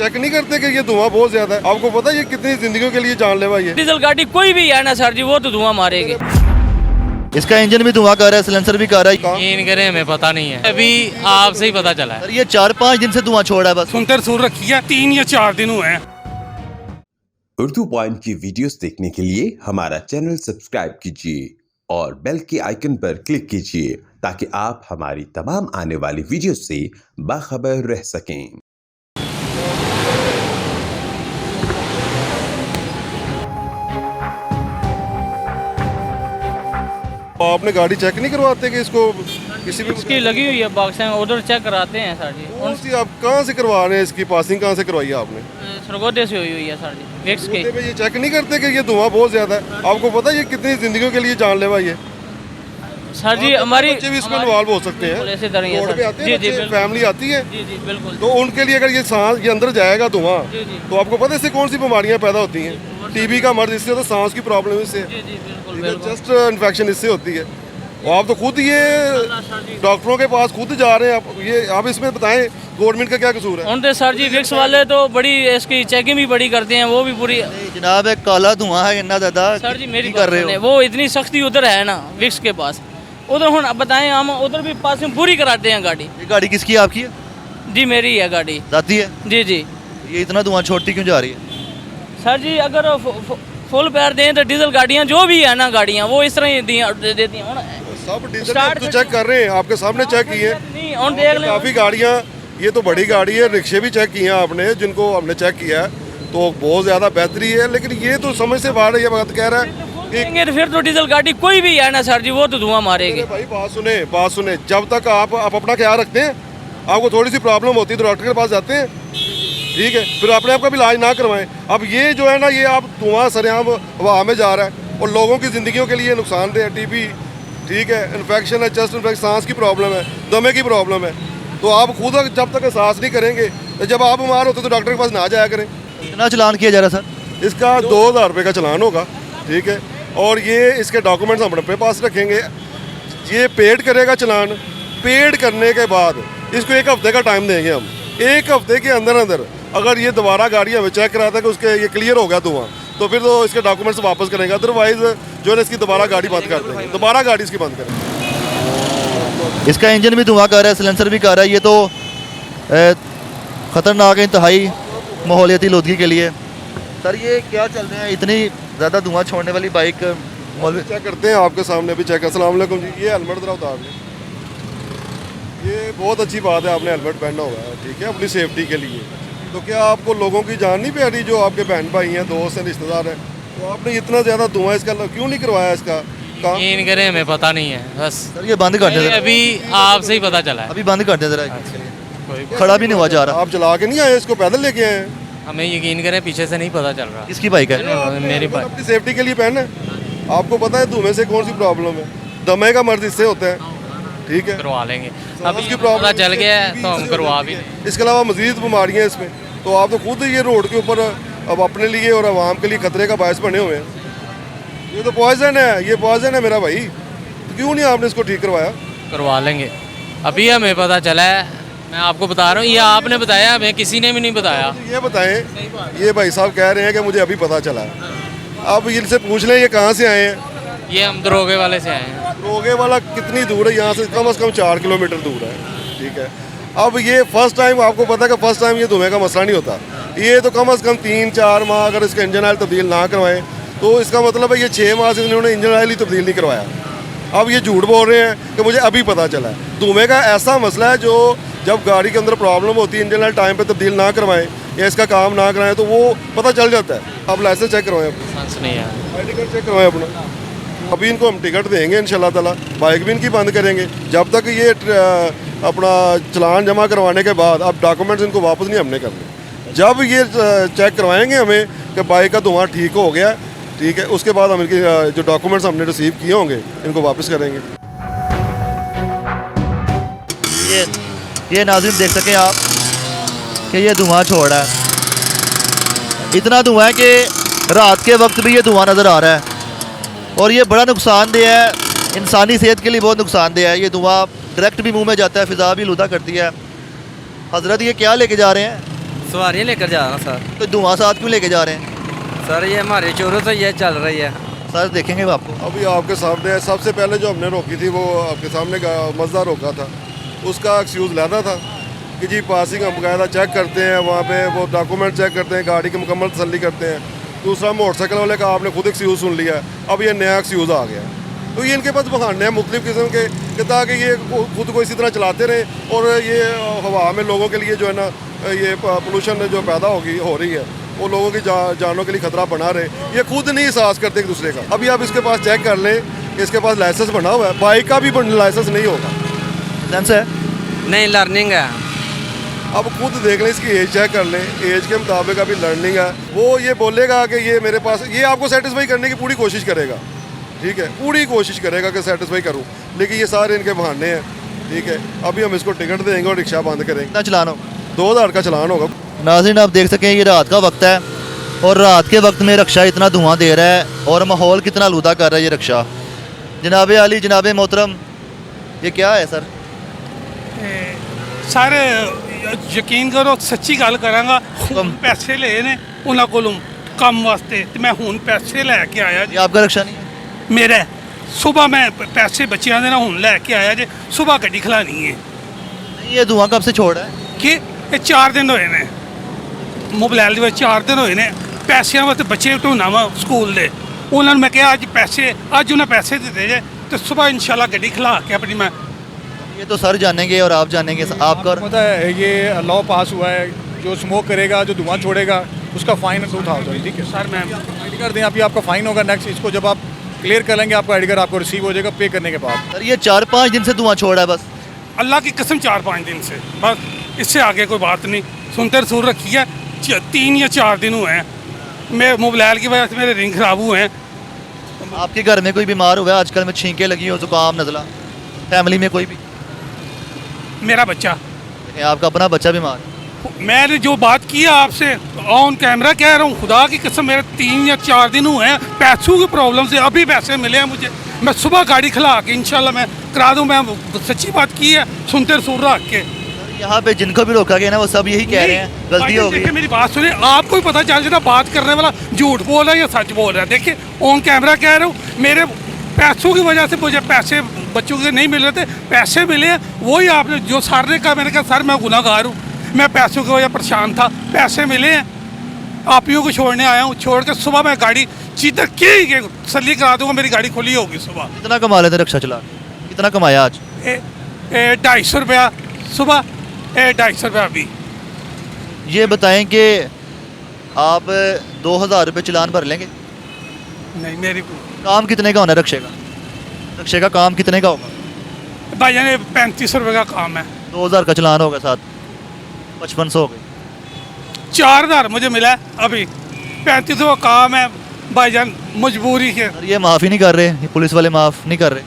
Check नहीं करते कि ये धुआं बहुत ज्यादा है? आपको पता है ये कितनी जिंदगियों के लिए जानलेवा है? डीजल गाड़ी कोई भी है ना सर जी, वो तो धुआं मारेगी। इसका इंजन भी धुआं कर रहा है, सिलेंसर भी कर रहा है। यकीन करें हमें पता नहीं है, अभी आपसे ही पता चला है। सर ये 4-5 दिन से धुआं छोड़ रहा है बस। सुनते सुन रखी है, 3 या 4 दिन हुए हैं। उर्दू पॉइंट की वीडियोस देखने के लिए हमारा चैनल सब्सक्राइब कीजिए और बेल के आइकन पर क्लिक कीजिए ताकि आप हमारी तमाम आने वाली वीडियोस से बाखबर रह सकें। आपने गाड़ी चेक नहीं करवाते कि इसको किसी भी इसकी लगी हुई है बॉक्सें, उधर चेक कराते हैं सर जी। कौन सी आप कहाँ से करवा रहे हैं? इसकी पासिंग कहाँ से करवाई है आपने? सरगोदे से हुई है सर जी, विक्स के। उसमें ये चेक नहीं करते कि ये धुआं बहुत ज्यादा है? आपको पता है ये कितनी जिंदगियों के लिए जानलेवा है? ये सर जी हमारी बच्चे भी इसमें इन्वॉल्व हो सकते हैं। ऐसे तरह ही है रोड पे आते हैं जी, बच्चे, बिल्कुल। फैमिली आती है, जी जी बिल्कुल। तो उनके लिए अगर ये सांस ये अंदर जाएगा धुआं, जी, जी। तो आपको पता है इससे कौन सी बीमारियां पैदा होती हैं? टीबी का मर्ज इससे होता है, सांस की प्रॉब्लम इससे, जी जी बिल्कुल बिल्कुल। चेस्ट इन्फेक्शन इससे होती है। और आप तो खुद ये डॉक्टरों के पास खुद जा रहे हैं। आप इसमें बताएं गवर्नमेंट का क्या कसूर है? उनके सर जी विक्स वाले तो बड़ी इसकी चेकिंग भी बड़ी करते हैं, वो भी पूरी। जनाब एक काला धुआं है इतना ज्यादा। सर जी मेरी कर रहे हो वो इतनी सख्ती उधर है ना विक्स के पास, उधर हम बताएं हम उधर भी पास में पूरी कराते हैं गाड़ी। ये गाड़ी किसकी है? आपकी है? जी मेरी है गाड़ी। जाती है? जी जी ये इतना धुआं छोड़ती क्यों जा रही है? सर जी अगर फुल पैर दें तो डीजल गाड़ियाँ जो भी है ना गाड़ियाँ वो इस तरह ही देती हैं। सब डीजल तो चेक कर रहे हैं, आपके सामने चेक किए नहीं और देख लें काफी गाड़ियाँ। ये तो बड़ी गाड़ी है, रिक्शे भी चेक किए हैं आपने, जिनको हमने चेक किया है तो बहुत ज्यादा बेहतरी है। लेकिन ये तो समझ से बाहर ये बात कह रहा है देंगे तो फिर तो डीजल गाड़ी कोई भी है ना सर जी, वो तो धुआं मारेगी। भाई बात सुने, जब तक आप अपना ख्याल रखते हैं, आपको थोड़ी सी प्रॉब्लम होती है तो डॉक्टर के पास जाते हैं, ठीक है? फिर अपने आप का भी इलाज ना करवाएं। अब ये जो है ना, ये आप धुआं सरेआम हवा में जा रहा है और लोगों की ज़िंदगियों के लिए नुकसानदेह है। टीबी, ठीक है, इन्फेक्शन है, चेस्ट इन्फेक्शन, सांस की प्रॉब्लम है, दमे की प्रॉब्लम है। तो आप खुद जब तक एहसास नहीं करेंगे, तो जब आप बीमार होते तो डॉक्टर के पास ना जाया करें। कितना चालान किया जा रहा है सर? इसका 2000 रुपये का चालान होगा, ठीक है? और ये इसके डॉक्यूमेंट्स हम अपने पास रखेंगे। ये पेड करेगा चालान, पेड करने के बाद इसको 1 हफ्ते का टाइम देंगे हम। 1 हफ्ते के अंदर अंदर अगर ये दोबारा गाड़ी हमें चेक कराता है कि उसके ये क्लियर हो गया धुआं, तो फिर तो इसके डॉक्यूमेंट्स वापस करेंगे। अदरवाइज जो है इसकी दोबारा गाड़ी बंद कर देंगे, दोबारा गाड़ी इसकी बंद करेंगे। इसका इंजन भी धुआं कर रहा है, सिलेंसर भी कर रहा है। ये तो ख़तरनाक है इंतहाई माहौलियाती आलूदगी के लिए। सर ये क्या चल रहे हैं, इतनी ज़्यादा धुआं छोड़ने वाली बाइक? चेक करते हैं आपके सामने भी चेक। अस्सलाम वालेकुम जी, ये हेलमेट ज़रा उतार लें। ये बहुत अच्छी बात है आपने हेलमेट पहना हुआ है, ठीक है, अपनी सेफ्टी के लिए। तो क्या आपको लोगों की जान नहीं प्यारी, जो आपके बहन भाई हैं, दोस्त हैं, रिश्तेदार हैं? तो आपने इतना ज़्यादा धुआं इसका क्यों नहीं करवाया? इसका काम यकीन करें हमें पता नहीं है बस। सर ये बंद कर दे जरा। अभी आपसे ही पता चला है। अभी बंद कर दे जरा। खड़ा भी नहीं हुआ जा रहा। आप चला के नहीं आए, इसको पैदल लेके आए हैं? हमें यकीन करें पीछे से नहीं पता चल रहा। किसकी बाइक है? मेरी बात अपनी सेफ्टी के लिए पहनना है। आपको पता है धुएं से कौन सी प्रॉब्लम है? दमे का मर्ज इससे होता है, ठीक है? करवा लेंगे, सांस अभी की पता प्रॉब्लम चल गया है तो हम करवा भी लेंगे। इसके अलावा मजीद बीमारियाँ इसमें। तो आप तो खुद ये रोड के ऊपर अब अपने लिए और आवाम के लिए खतरे का बायस बने हुए हैं। ये तो पॉइजन है, ये पॉइजन है मेरा भाई। तो क्यों नहीं आपने इसको ठीक करवाया? करवा लेंगे, अभी हमें पता चला है। मैं आपको बता रहा हूँ, ये आपने बताया, हमें किसी ने भी नहीं बताया। ये बताएं, ये भाई साहब कह रहे हैं कि मुझे अभी पता चला है। अब इनसे पूछ लें ये कहाँ से आए हैं? ये हम दरोगे वाले से आए हैं। रोगे वाला कितनी दूर है यहाँ से? कम 4 किलोमीटर दूर है, ठीक है? अब ये फर्स्ट टाइम, आपको पता है कि फर्स्ट टाइम ये धुएं का मसला नहीं होता। ये तो कम से कम 3-4 माह अगर इसका इंजन ऑयल तब्दील ना करवाएं, तो इसका मतलब है ये 6 माह से इन्होंने इंजन ऑयल ही तब्दील नहीं करवाया। अब ये झूठ बोल रहे हैं कि मुझे अभी पता चला है। धुएं का ऐसा मसला है जो जब गाड़ी के अंदर प्रॉब्लम होती है, इंजन ऑयल टाइम पे तब्दील ना करवाएं या इसका काम ना कराएं, तो वो पता चल जाता है। आप लाइसेंस चेक करवाएं, लाइसेंस नहीं है, आई टिकट चेक करवाएं अपना। अभी इनको हम टिकट देंगे इंशाल्लाह ताला, बाइक भी इनकी बंद करेंगे जब तक ये अपना चलान जमा करवाने के बाद अब डॉक्यूमेंट्स इनको वापस नहीं हमने करने। जब ये चेक करवाएंगे हमें कि बाइक का धुआं ठीक हो गया, ठीक है, उसके बाद हम इनके जो डॉक्यूमेंट्स हमने रिसीव किए होंगे इनको वापस करेंगे। ये नाज़रीन देख सकें आप कि ये धुआं छोड़ रहा है। इतना धुआं है कि रात के वक्त भी ये धुआं नज़र आ रहा है और ये बड़ा नुकसानदेह है, इंसानी सेहत के लिए बहुत नुकसानदेह है। ये धुआं डायरेक्ट भी मुंह में जाता है, फ़िज़ा भी लूदा करती है। हज़रत ये क्या लेके जा रहे हैं? सवारियाँ लेकर जा रहा हूँ सर। तो धुआं साथ क्यों लेके जा रहे हैं? सर ये हमारे चोरों से ये चल रही है। सर देखेंगे आपको। अभी आपके सामने है, सबसे पहले जो हमने रोकी थी वो आपके सामने मजदा रोका था, उसका एक्सक्यूज़ लेना था कि जी पासिंग हम बाकायदा चेक करते हैं, वहाँ पे वो डॉक्यूमेंट चेक करते हैं, गाड़ी की मुकम्मल तसल्ली करते हैं। दूसरा मोटरसाइकिल वाले का आपने खुद एक्सक्यूज़ सुन लिया, अब ये नया एक्सक्यूज़ आ गया। तो ये इनके पास बहाने हैं मुख्तलिफ़ किस्म के ताकि ये खुद को इसी तरह चलाते रहें और ये हवा में लोगों के लिए जो है ना ये पोल्यूशन जो पैदा हो रही है वो लोगों की जानों के लिए खतरा बना रहे, ये खुद नहीं एहसास करते एक दूसरे का। अभी आप इसके पास चेक कर लें, इसके पास लाइसेंस बना हुआ है, बाइक का भी लाइसेंस नहीं होगा। लाइसेंस है? नहीं, लर्निंग है। अब खुद देख लें, इसकी एज चेक कर लें, एज के मुताबिक अभी लर्निंग है। वो ये बोलेगा कि ये मेरे पास, ये आपको सेटिस्फाई करने की पूरी कोशिश करेगा, ठीक है, पूरी कोशिश करेगा कि सेटिस्फाई करूँ, लेकिन ये सारे इनके बहाने हैं, ठीक है। अभी हम इसको टिकट देंगे और रिक्शा बंद करेंगे। कितना चलान होगा? 2000 का चलान होगा। नाज़रीन आप देख सकें ये रात का वक्त है और रात के वक्त में रक्षा इतना धुआं दे रहा है और माहौल कितना आलूदा कर रहा है ये रक्षा। जनाब अली, जनाब मोहतरम, ये क्या है सर? सर यकीन करो सच्ची गल करांगा, कम। पैसे ले ने उन्होंने कोलों काम वास्ते ते मैं हुण पैसे लैके आया जी। ये आपका रक्षा नहीं है? मेरा है। सुबह मैं पैसे बच्चियां दे ना हुण लैके आया जी, सुबह गड्डी खलानी है नहीं, ये धुआं कब से छोड़ रहा है? कि ये 4 दिन होए ने मोबाइल दे 4 दिन होए ने पैसिਆਂ वास्ते बच्चे ढूंढना वा स्कूल दे, उन्होंने मैं कहा अज पैसे, अज उन्हें पैसे दिते जे तो सुबह इंशाल्लाह गड्डी खिला के अपनी मैं। ये तो सर जानेंगे और आप जानेंगे। आपका पता है ये लॉ पास हुआ है, जो स्मोक करेगा, जो धुआं छोड़ेगा, उसका फाइन 2000, ठीक है सर मैं आईडी कार्ड दें, अभी आपका फाइन होगा नेक्स्ट। इसको जब आप क्लियर कर लेंगे आपका आईडी कार्ड आपको रिसीव हो जाएगा पे करने के बाद। सर ये 4-5 दिन से धुआं छोड़ रहा है बस? अल्लाह की कसम 4-5 दिन से, बस इससे आगे कोई बात नहीं। सुनते रसूल रखी है, 3 या 4 दिन हुए हैं, मैं मोबाइल की वजह से मेरे रिंग खराब हुए हैं। आपके घर में कोई बीमार हुआ है आजकल में? छींकें लगी हो, जुकाम, नज़ला, फैमिली में कोई भी? मेरा बच्चा, आपका अपना बच्चा बीमार है? मैंने जो बात की है आपसे ऑन कैमरा कह रहा हूँ, खुदा की कसम मेरे 3 या 4 दिन हुए हैं पैसों की प्रॉब्लम से, अभी पैसे मिले हैं मुझे। मैं सुबह गाड़ी खिला के इंशाल्लाह मैं करा दूँ, मैं सच्ची बात की है, सुनते रसूल रख के। यहाँ पे जिनको भी रोका गया ना वो सब यही कह रहे हैं गलती हो गई। देखिए मेरी बात सुनिए, आपको ही पता चल जाए बात करने वाला झूठ बोल रहा है या सच बोल रहा है। देखिए ऑन कैमरा कह रहा हूँ, मेरे पैसों की वजह से मुझे पैसे बच्चों के नहीं मिल रहे थे, पैसे मिले हैं। वही आपने जो सर ने कहा, मैंने कहा सर मैं गुनाहगार हूँ, मैं पैसों की वजह परेशान था, पैसे मिले हैं, आप ही को छोड़ने आया हूँ। छोड़ के सुबह मैं गाड़ी चीतर की तसल्ली करा दूँगा, मेरी गाड़ी खुली होगी सुबह। कितना कमा लेते रक्षा चला? कितना कमाया आज? 250 रुपया सुबह, 250 रुपया अभी। ये बताएं कि आप 2000 रुपये चलान भर लेंगे? नहीं, मेरी काम कितने का होना है रक्षे का? रक्षे का काम कितने का होगा? भाईजान 35 रुपये का काम है। 2000 का चलान होगा, साथ 5500 हो गए। 4000 मुझे मिला है अभी, 3500 का काम है भाईजान, मजबूरी है। सर ये माफ़ ही नहीं कर रहे, ये पुलिस वाले माफ़ नहीं कर रहे।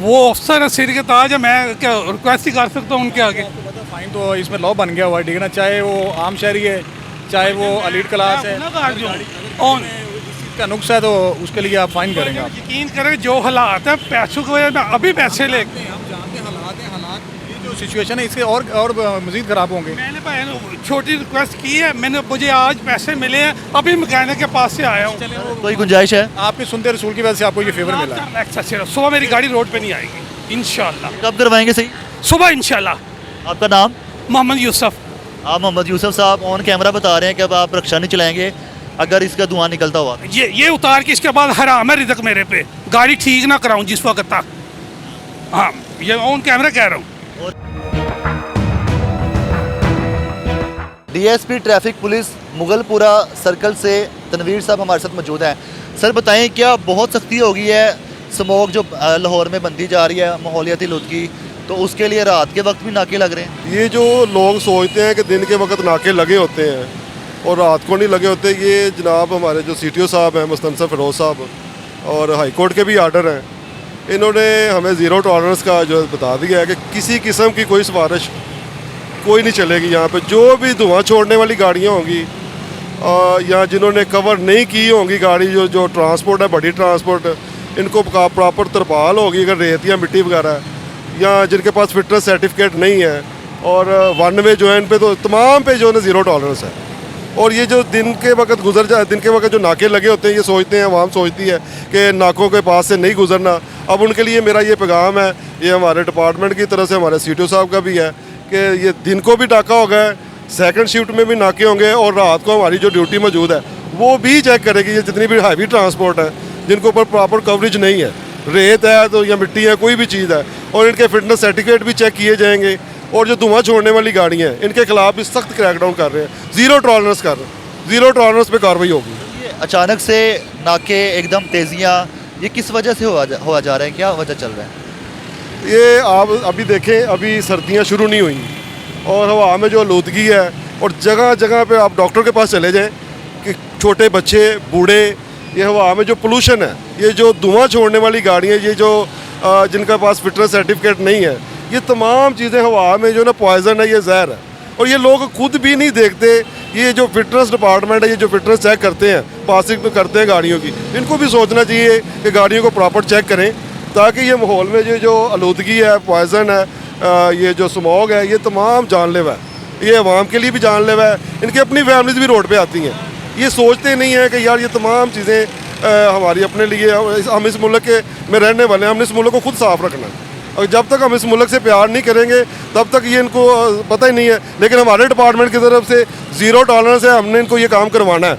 वो अफसर है सिर के ताज है, मैं क्या रिक्वेस्ट ही कर सकता हूँ उनके आगे। फाइन तो इसमें लॉ बन गया हुआ है, ठीक है ना, चाहे वो आम शहरी है, चाहे वो एलीट क्लास है, का नुक्स है तो उसके लिए आप फाइन करेंगे। आप यकीन करें जो हालात है पैसों की वजह में अभी पैसे ले, हम जानते हैं हालात ये जो सिचुएशन है इससे और मज़ीद ख़राब होंगे। मैंने भाई छोटी रिक्वेस्ट की है, मैंने मुझे आज पैसे मिले हैं, अभी मैकेनिक के पास से आया हूँ। कोई गुंजाइश है? आपके सुनते रसूल की वजह से आपको ये फेवर मिला है। सुबह मेरी गाड़ी रोड पे नहीं आएगी इंशाल्लाह, कब करवाएंगे सही? सुबह इंशाल्लाह। आपका नाम? मोहम्मद यूसुफ। आप मोहम्मद यूसुफ साहब ऑन कैमरा बता रहे हैं कि अब आप रक्षा नहीं चलाएंगे अगर इसका धुआं निकलता हुआ। ये उतार के इसके बाद हराम है रिज़्क़ मेरे पे, गाड़ी ठीक ना कराऊं जिस वक्त तक। हाँ ये ऑन कैमरा कह रहा हूँ। DSP traffic police Mughalpura circle से तनवीर साहब हमारे साथ मौजूद हैं। सर बताएं क्या बहुत सख्ती हो गई है, स्मोक जो लाहौर में बनती जा रही है माहौलियाती लुत्की, तो उसके लिए रात के वक्त भी नाके लग रहे हैं? ये जो लोग सोचते हैं कि दिन के वक्त नाके लगे होते हैं और रात को नहीं लगे होते, ये जनाब हमारे जो CTO साहब हैं मुस्तनसर फिरोज साहब और हाई कोर्ट के भी आर्डर हैं, इन्होंने हमें ज़ीरो टॉलरेंस का जो बता दिया है कि किसी किस्म की कोई सिफारिश कोई नहीं चलेगी यहाँ पे। जो भी धुआं छोड़ने वाली गाड़ियाँ होंगी या जिन्होंने कवर नहीं की होंगी गाड़ी, जो ट्रांसपोर्ट है, बड़ी ट्रांसपोर्ट, इनको प्रॉपर तरपाल होगी अगर रेत या मिट्टी वगैरह, या जिनके पास फिटनेस सर्टिफिकेट नहीं है, और वन वे जो है इन पे तो तमाम पे जो है ज़ीरो टॉलरेंस है। और ये जो दिन के वक्त जो नाके लगे होते हैं, ये सोचते हैं, आवाम सोचती है कि नाकों के पास से नहीं गुजरना। अब उनके लिए मेरा ये पैगाम है, ये हमारे डिपार्टमेंट की तरफ से, हमारे CTO साहब का भी है कि ये दिन को भी नाका होगा, सेकंड शिफ्ट में भी नाके होंगे, और रात को हमारी जो ड्यूटी मौजूद है वो भी चेक करेगी। ये जितनी भी हैवी ट्रांसपोर्ट है जिनको ऊपर प्रॉपर कवरेज नहीं है, रेत है तो या मिट्टी है, कोई भी चीज़ है, और इनके फिटनेस सर्टिफिकेट भी चेक किए जाएंगे। और जो धुआं छोड़ने वाली गाड़ियाँ हैं इनके खिलाफ भी सख्त क्रैकडाउन कर रहे हैं, ज़ीरो टॉलरेंस कर रहे हैं, ज़ीरो टॉलरेंस पे कार्रवाई होगी। ये अचानक से नाके एकदम तेज़ियाँ, ये किस वजह से हुआ जा रहा है, क्या वजह चल रहा है? ये आप अभी देखें, अभी सर्दियाँ शुरू नहीं हुई और हवा में जो आलूदगी है, और जगह जगह पे आप डॉक्टर के पास चले जाएं कि छोटे बच्चे, बूढ़े, ये हवा में जो पोल्यूशन है, ये जो धुआं छोड़ने वाली गाड़ियाँ, ये जो जिनके पास फिटनेस सर्टिफिकेट नहीं है, ये तमाम चीज़ें हवा में जो ना पॉइजन है, ये जहर है। और ये लोग खुद भी नहीं देखते। ये जो फिटनेस डिपार्टमेंट है, ये जो फिटनेस चेक करते हैं, पासिंग करते हैं गाड़ियों की, इनको भी सोचना चाहिए कि गाड़ियों को प्रॉपर चेक करें, ताकि ये माहौल में जो आलूदगी है, पॉइजन है, ये जो स्मॉग है, ये तमाम जानलेवा है। ये अवाम के लिए भी जानलेवा है, इनकी अपनी फैमिलीज भी रोड पे आती हैं। ये सोचते नहीं हैं कि यार ये तमाम चीज़ें हमारी अपने लिए, हम इस मुल्क के में रहने वाले हैं, हमने इस मुल्क को खुद साफ़ रखना है। और जब तक हम इस मुल्क से प्यार नहीं करेंगे तब तक ये इनको पता ही नहीं है। लेकिन हमारे डिपार्टमेंट की तरफ से ज़ीरो टॉलरेंस है, हमने इनको ये काम करवाना है।